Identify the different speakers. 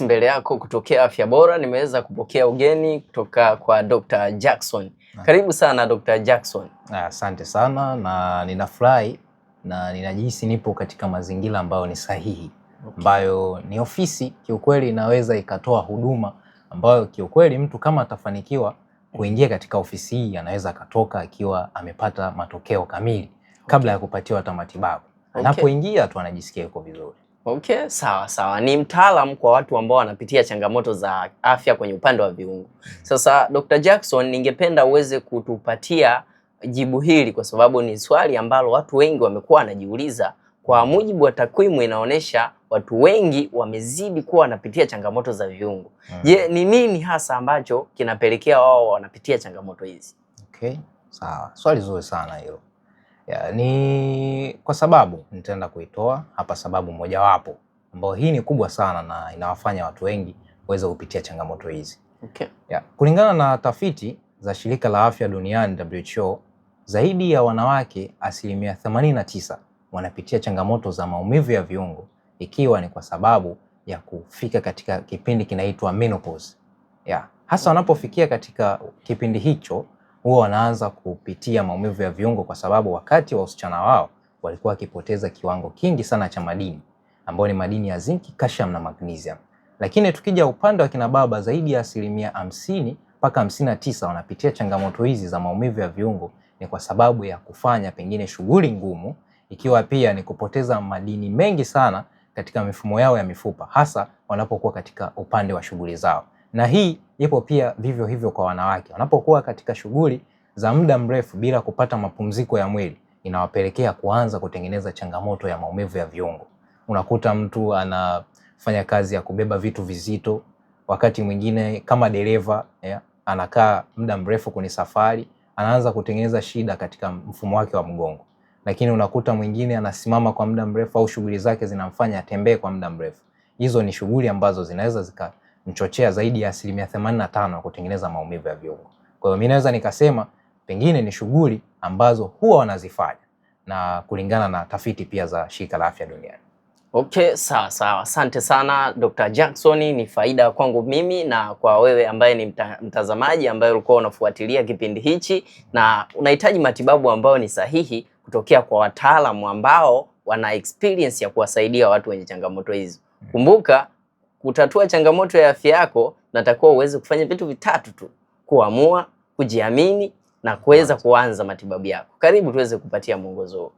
Speaker 1: Mbele yako kutokea Afya Bora nimeweza kupokea ugeni kutoka kwa Dr. Jackson. Karibu sana Dr. Jackson.
Speaker 2: Asante sana na ninafurahi na ninajihisi nipo katika mazingira ambayo ni sahihi. Ambayo ni ofisi kiukweli inaweza ikatoa huduma ambayo kiukweli mtu kama atafanikiwa kuingia katika ofisi hii anaweza akatoka akiwa amepata matokeo kamili kabla ya kupatiwa hata matibabu. Anapoingia tu anajisikia yuko vizuri.
Speaker 1: Okay, sawa. Ni mtaalamu kwa watu ambao wanapitia changamoto za afya kwenye upande wa viungo. Sasa Dr. Jackson, ningependa uweze kutupatia jibu hili kwa sababu ni swali ambalo watu wengi wamekuwa wanajiuliza. Kwa mujibu wa takwimu inaonyesha watu wengi wamezidi kuwa wanapitia changamoto za viungo. Je, ni nini hasa ambacho kinapelekea wao wanapitia changamoto hizi?
Speaker 2: Okay, sawa. Swali zuri sana hilo. Ni kwa sababu nitaenda kuitoa hapa sababu mojawapo ambayo hii ni kubwa sana na inawafanya watu wengi waweze kupitia changamoto hizi.
Speaker 1: Okay.
Speaker 2: Kulingana na tafiti za Shirika la Afya Duniani WHO, zaidi ya wanawake 89% wanapitia changamoto za maumivu ya viungo, ikiwa ni kwa sababu ya kufika katika kipindi kinaitwa menopause. Hasa wanapofikia katika kipindi hicho huwa wanaanza kupitia maumivu ya viungo kwa sababu wakati wa usichana wao walikuwa wakipoteza kiwango kingi sana cha madini ambayo ni madini ya zinki, calcium na magnesium. Lakini tukija upande wa kina baba zaidi ya 50 mpaka 59 wanapitia changamoto hizi za maumivu ya viungo ni kwa sababu ya kufanya pengine shughuli ngumu, ikiwa pia ni kupoteza madini mengi sana katika mifumo yao ya mifupa hasa wanapokuwa katika upande wa shughuli zao. Na hii ipo pia vivyo hivyo kwa wanawake. Wanapokuwa katika shughuli za muda mrefu bila kupata mapumziko ya mwili, inawapelekea kuanza kutengeneza changamoto ya maumivu ya viungo. Unakuta mtu anafanya kazi ya kubeba vitu vizito, wakati mwingine kama dereva anakaa muda mrefu kwenye safari, anaanza kutengeneza shida katika mfumo wake wa mgongo. Lakini unakuta mwingine anasimama kwa muda mrefu au shughuli zake zinamfanya atembee kwa muda mrefu. Hizo ni shughuli ambazo zinaweza mchochea zaidi ya 85% kutengeneza maumivu ya viungo. Kwa hiyo mimi naweza nikasema pengine ni shughuli ambazo huwa wanazifanya na kulingana na tafiti pia za Shirika la Afya Duniani.
Speaker 1: Okay, sawa. Asante sana Dr. Jackson, ni faida kwangu mimi na kwa wewe ambaye ni mtazamaji ambaye ulikuwa unafuatilia kipindi hichi na unahitaji matibabu ambayo ni sahihi kutokea kwa wataalamu ambao wana experience ya kuwasaidia watu wenye changamoto hizo. Kumbuka, kutatua changamoto ya afya yako natakuwa uweze kufanya vitu vitatu tu: kuamua, kujiamini na kuweza kuanza matibabu yako. Karibu tuweze kupatia mwongozo.